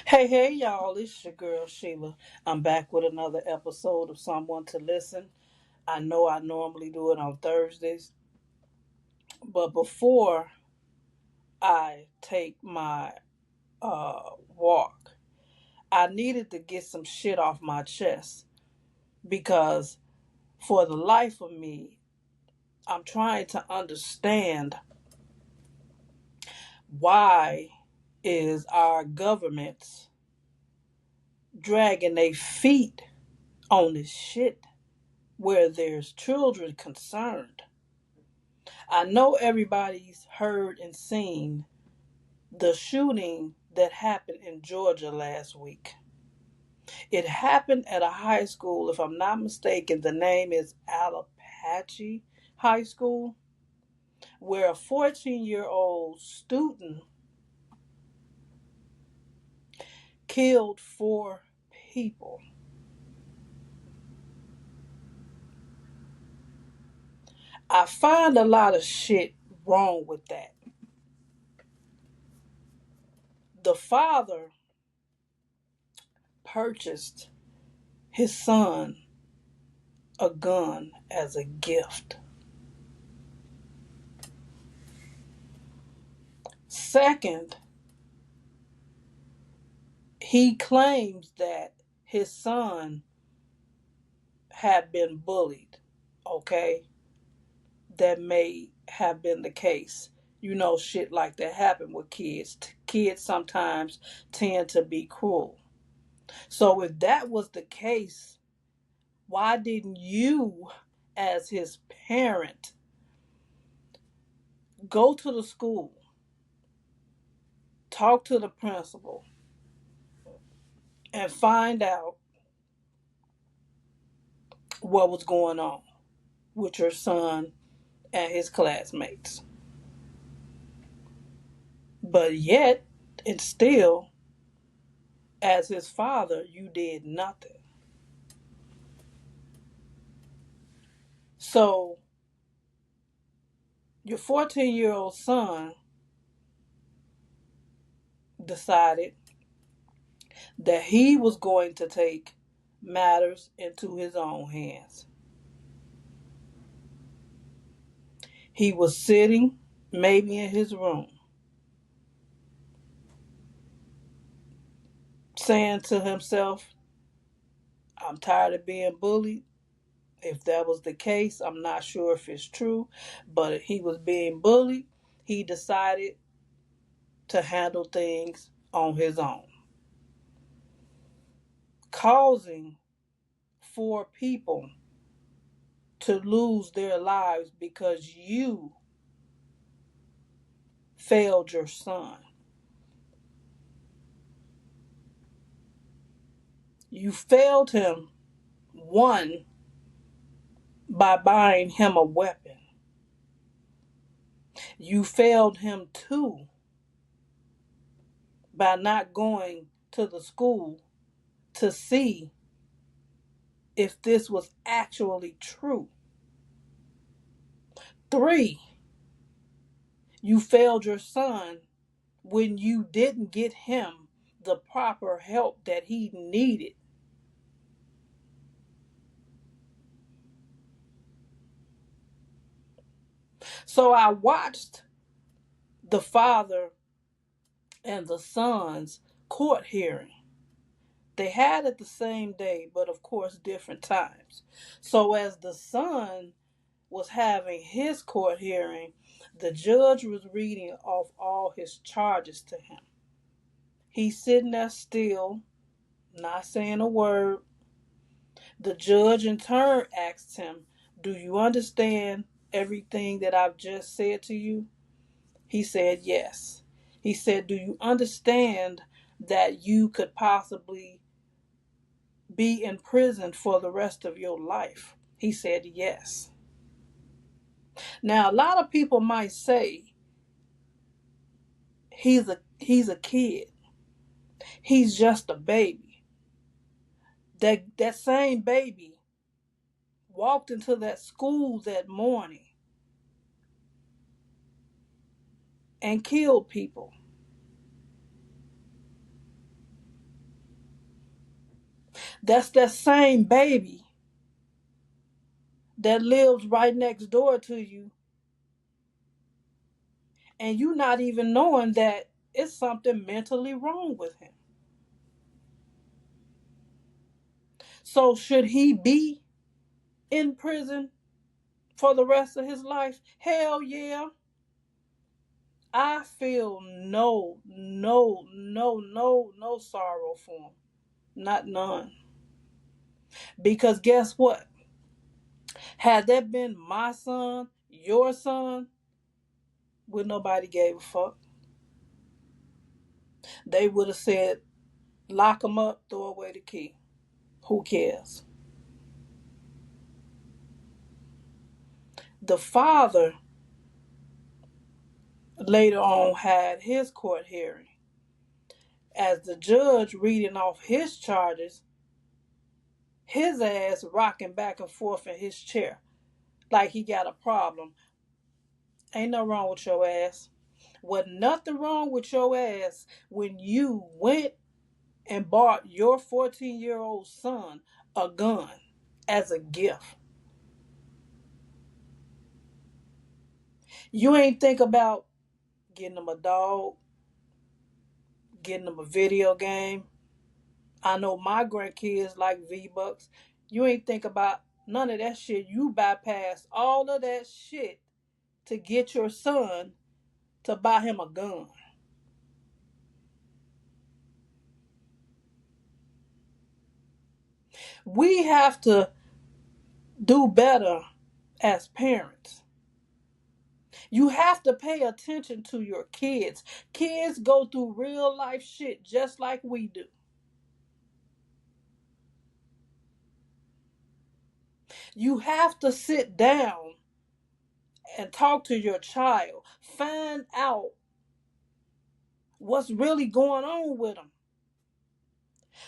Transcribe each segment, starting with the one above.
Hey, y'all, it's your girl Sheila. I'm back with another episode of Someone to Listen. I know I normally do it on Thursdays, but before I take my walk, I needed to get some shit off my chest because for the life of me, I'm trying to understand why is our governments dragging their feet on this shit where there's children concerned. I know everybody's heard and seen the shooting that happened in Georgia last week. It happened at a high school, if I'm not mistaken, the name is Alapache High School, where a 14-year-old student killed four people. I find a lot of shit wrong with that. The father purchased his son a gun as a gift. Second, he claims that his son had been bullied. Okay, that may have been the case. You know, shit like that happen with kids. Kids sometimes tend to be cruel. So if that was the case, why didn't you, as his parent, go to the school, talk to the principal, and find out what was going on with your son and his classmates? But yet, and still, as his father, you did nothing. So, your 14-year-old son decided that he was going to take matters into his own hands. He was sitting maybe in his room, saying to himself, I'm tired of being bullied. If that was the case, I'm not sure if it's true, but if he was being bullied, he decided to handle things on his own, causing four people to lose their lives because you failed your son. You failed him, one, by buying him a weapon. You failed him, two, by not going to the school to see if this was actually true. Three, you failed your son when you didn't get him the proper help that he needed. So I watched the father and the son's court hearing. They had it the same day, but of course, different times. So as the son was having his court hearing, the judge was reading off all his charges to him. He's sitting there still, not saying a word. The judge in turn asked him, do you understand everything that I've just said to you? He said, yes. He said, do you understand that you could possibly be in prison for the rest of your life? He said, yes. Now, a lot of people might say, he's a kid. He's just a baby. That same baby walked into that school that morning and killed people. That's that same baby that lives right next door to you, and you not even knowing that it's something mentally wrong with him. So should he be in prison for the rest of his life? Hell yeah. I feel no sorrow for him. Not none. Because guess what? Had that been my son, your son, would nobody gave a fuck. They would have said, lock him up, throw away the key. Who cares? The father later on had his court hearing. As the judge reading off his charges, his ass rocking back and forth in his chair like he got a problem. Ain't no wrong with your ass. Wasn't nothing wrong with your ass when you went and bought your 14-year-old son a gun as a gift. You ain't think about getting him a dog, getting him a video game. I know my grandkids like V-Bucks. You ain't think about none of that shit. You bypassed all of that shit to get your son to buy him a gun. We have to do better as parents. You have to pay attention to your kids. Kids go through real life shit just like we do. You have to sit down and talk to your child. Find out what's really going on with them.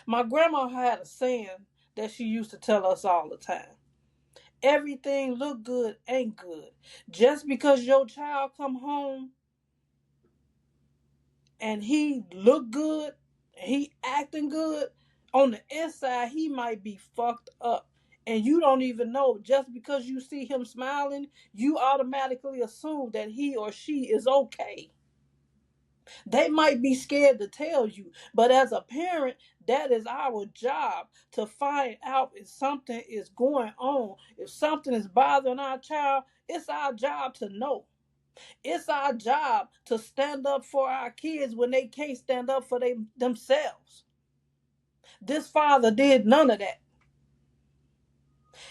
My grandma had a saying that she used to tell us all the time. Everything look good ain't good. Just because your child come home and he look good, he acting good, on the inside he might be fucked up. And you don't even know. Just because you see him smiling, you automatically assume that he or she is okay. They might be scared to tell you, but as a parent, that is our job to find out if something is going on. If something is bothering our child, it's our job to know. It's our job to stand up for our kids when they can't stand up for themselves. This father did none of that.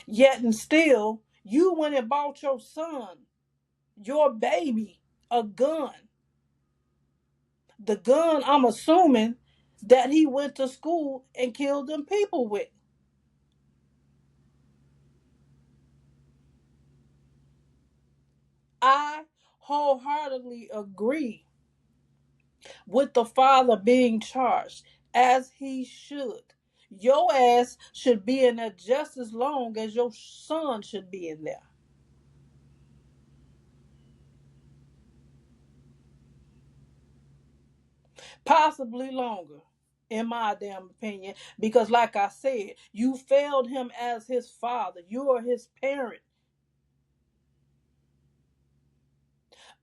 Yet and still, you went and bought your son, your baby, a gun. The gun, I'm assuming, that he went to school and killed them people with. I wholeheartedly agree with the father being charged, as he should. Your ass should be in there just as long as your son should be in there. Possibly longer, in my damn opinion, because like I said, you failed him as his father. You are his parent.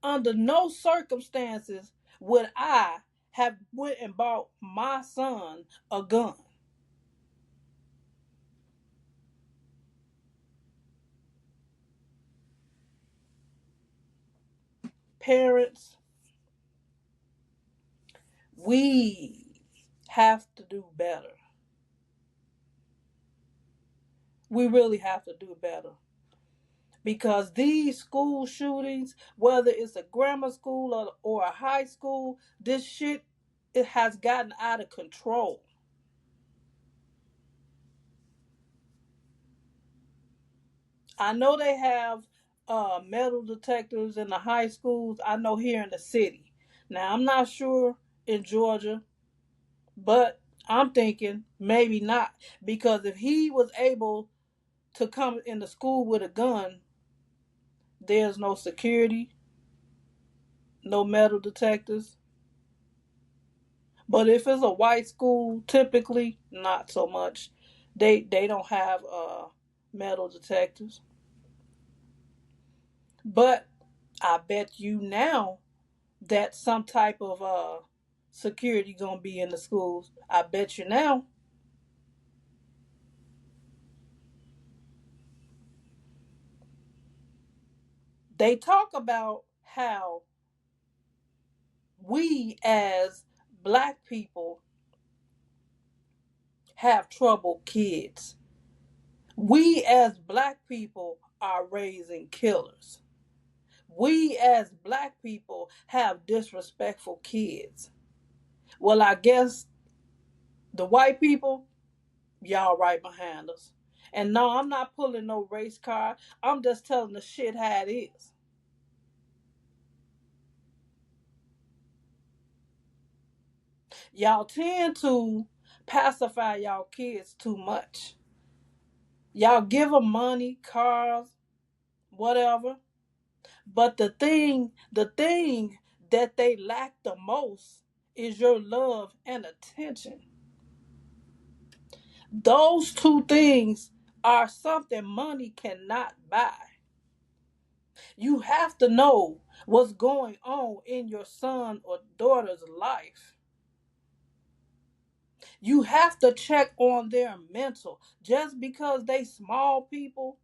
Under no circumstances would I have went and bought my son a gun. Parents, we have to do better. We really have to do better. Because these school shootings, whether it's a grammar school or a high school, this shit, it has gotten out of control. I know they have metal detectors in the high schools. I know here in the city. Now I'm not sure in Georgia, but I'm thinking maybe not, because if he was able to come in the school with a gun, there's no security, no metal detectors. But if it's a white school, typically not so much. They don't have metal detectors. But I bet you now that some type of security gonna be in the schools. I bet you now. They talk about how we as black people have troubled kids. We as black people are raising killers. We as black people have disrespectful kids. Well, I guess the white people, y'all right behind us. And no, I'm not pulling no race card. I'm just telling the shit how it is. Y'all tend to pacify y'all kids too much. Y'all give them money, cars, whatever. But the thing that they lack the most is your love and attention. Those two things are something money cannot buy. You have to know what's going on in your son or daughter's life. You have to check on their mental. Just because they small people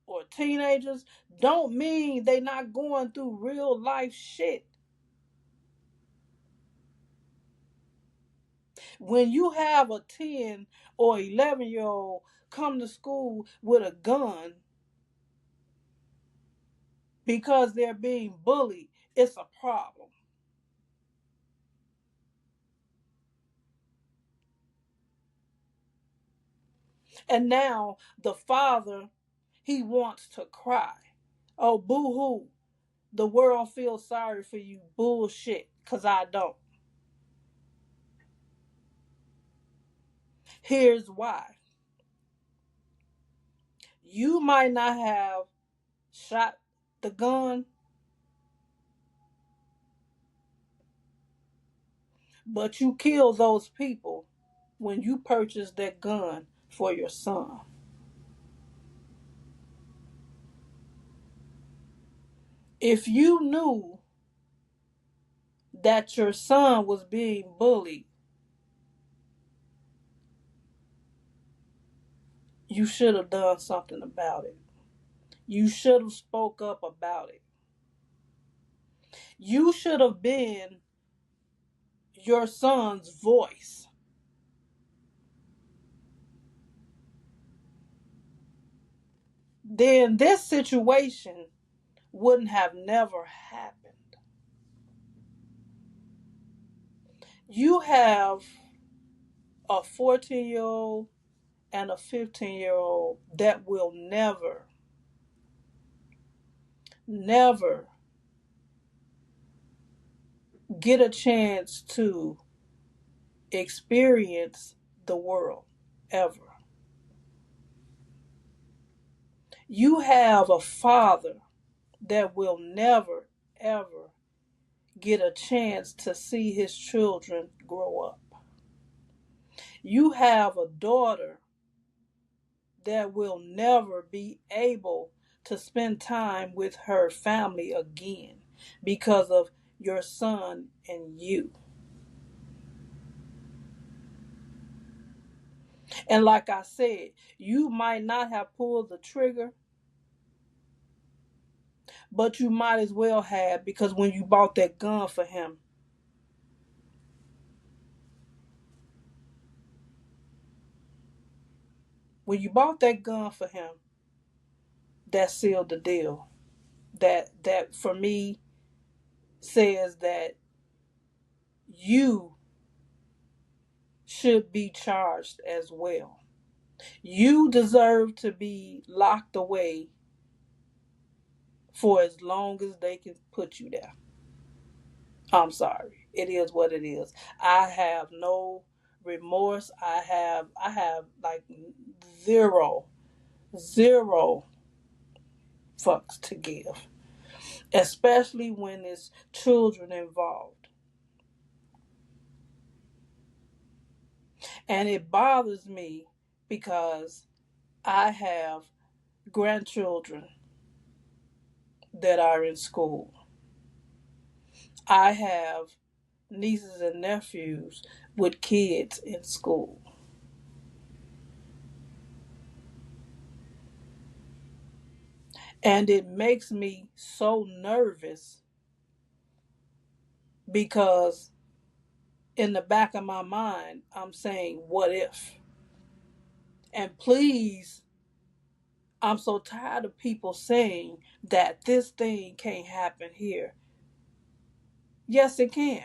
or teenagers don't mean they not going through real life shit. When you have a 10 or 11-year old come to school with a gun because they're being bullied, it's a problem. And now the father, he wants to cry. Oh, boo hoo. The world feels sorry for you. Bullshit. Because I don't. Here's why. You might not have shot the gun, but you killed those people when you purchased that gun for your son. If you knew that your son was being bullied, you should have done something about it. You should have spoke up about it. You should have been your son's voice. Then this situation wouldn't have never happened. You have a 14-year-old and a 15-year-old that will never, never get a chance to experience the world ever. You have a father that will never, ever get a chance to see his children grow up. You have a daughter that will never be able to spend time with her family again because of your son and you. And like I said, you might not have pulled the trigger, but you might as well have, because when you bought that gun for him, when you bought that gun for him, that sealed the deal. That for me says that you should be charged as well. You deserve to be locked away for as long as they can put you there. I'm sorry. It is what it is. I have no remorse. I have like zero, zero fucks to give. Especially when there's children involved. And it bothers me because I have grandchildren that are in school. I have nieces and nephews with kids in school. And it makes me so nervous because in the back of my mind, I'm saying, what if? And please, I'm so tired of people saying that this thing can't happen here. Yes, it can.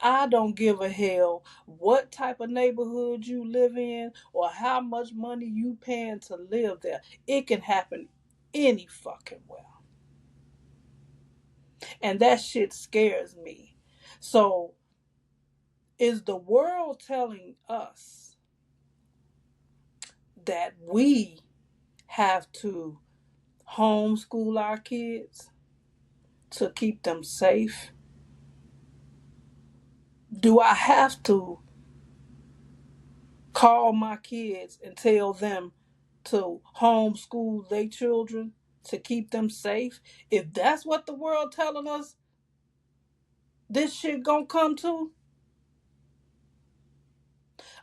I don't give a hell what type of neighborhood you live in or how much money you paying to live there. It can happen any fucking well. And that shit scares me. So, is the world telling us that we have to homeschool our kids to keep them safe? Do I have to call my kids and tell them to homeschool their children to keep them safe? If that's what the world telling us this shit gonna come to,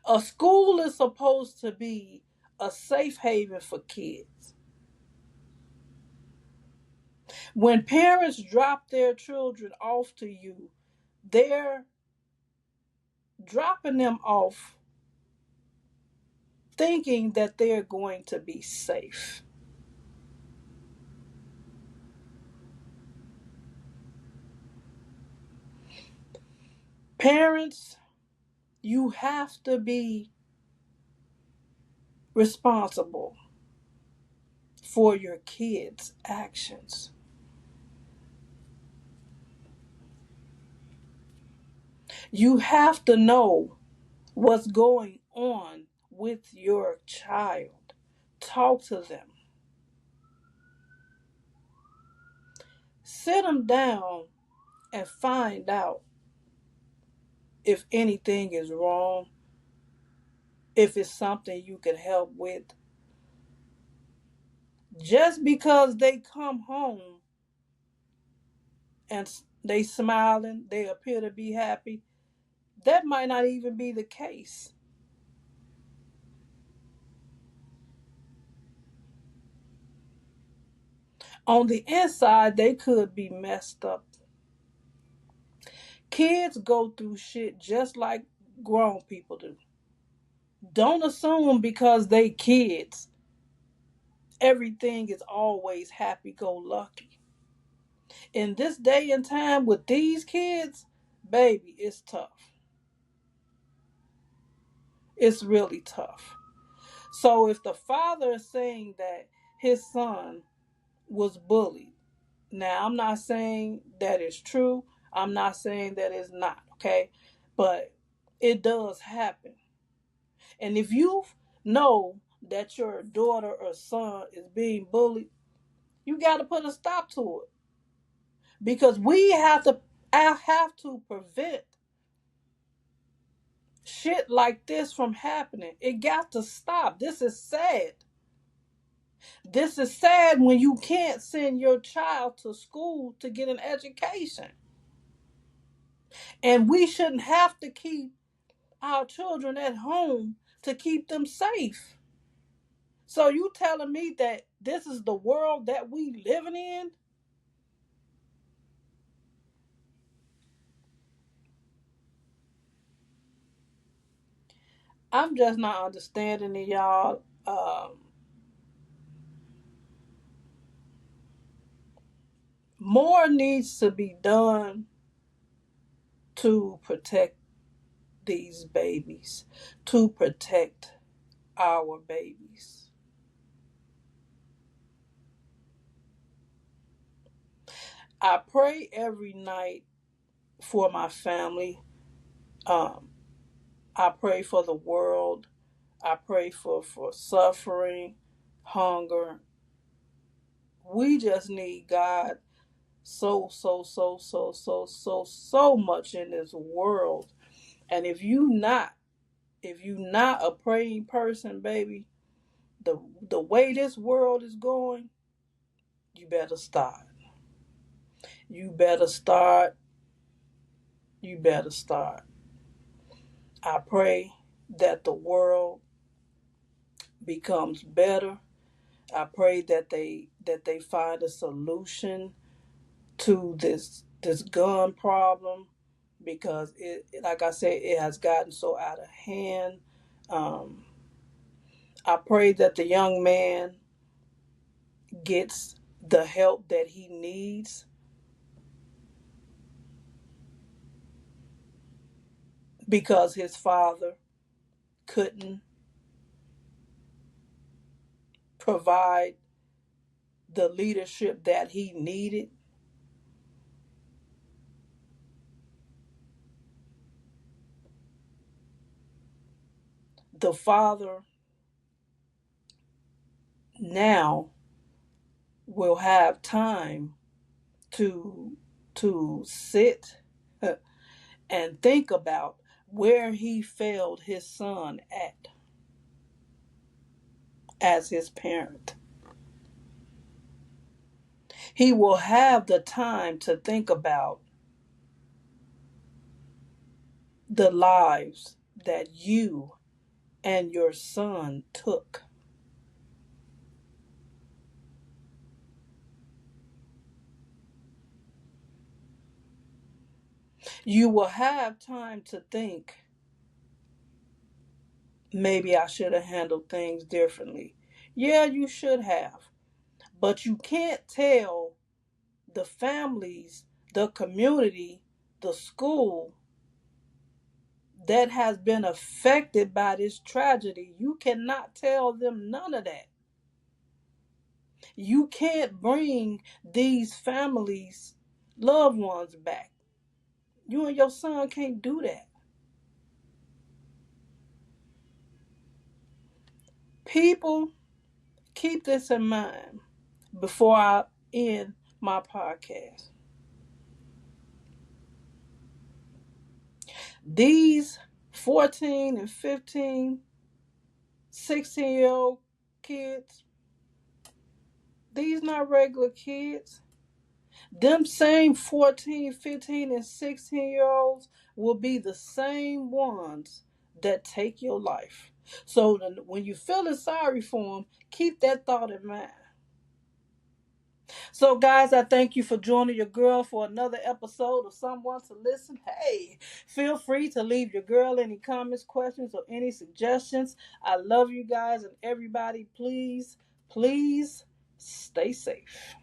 a school is supposed to be a safe haven for kids. When parents drop their children off to you, they're dropping them off thinking that they're going to be safe. Parents, you have to be responsible for your kids' actions. You have to know what's going on with your child. Talk to them. Sit them down and find out if anything is wrong, if it's something you can help with. Just because they come home and they smiling, they appear to be happy, that might not even be the case. On the inside, they could be messed up. Kids go through shit just like grown people do. Don't assume because they kids, everything is always happy go lucky. In this day and time with these kids, baby, it's tough. It's really tough. So if the father is saying that his son was bullied, now I'm not saying that it's true. I'm not saying that it's not, okay? But it does happen. And if you know that your daughter or son is being bullied, you got to put a stop to it. Because I have to prevent shit like this from happening. It got to stop. This is sad. This is sad when you can't send your child to school to get an education. And we shouldn't have to keep our children at home to keep them safe. So you telling me that this is the world that we living in? I'm just not understanding it, y'all. More needs to be done to protect these babies, to protect our babies. I pray every night for my family. Um, I pray for the world. I pray for suffering, hunger. We just need God so much in this world. And if you not, If you're not a praying person, baby, the way this world is going, you better start. You better start. You better start. I pray that the world becomes better. I pray that they find a solution to this gun problem, because it, like I said, it has gotten so out of hand. Um, I pray that the young man gets the help that he needs, because his father couldn't provide the leadership that he needed. The father now will have time to sit and think about where he failed his son at as his parent. He will have the time to think about the lives that you and your son took. You will have time to think, maybe I should have handled things differently. Yeah, you should have. But you can't tell the families, the community, the school that has been affected by this tragedy. You cannot tell them none of that. You can't bring these families, loved ones back. You and your son can't do that. People, keep this in mind before I end my podcast. These 14 and 15, 16-year-old kids, these not regular kids. Them same 14, 15, and 16-year-olds will be the same ones that take your life. So when you feeling sorry for them, keep that thought in mind. So, guys, I thank you for joining your girl for another episode of Someone to Listen. Hey, feel free to leave your girl any comments, questions, or any suggestions. I love you guys, and everybody, please, please stay safe.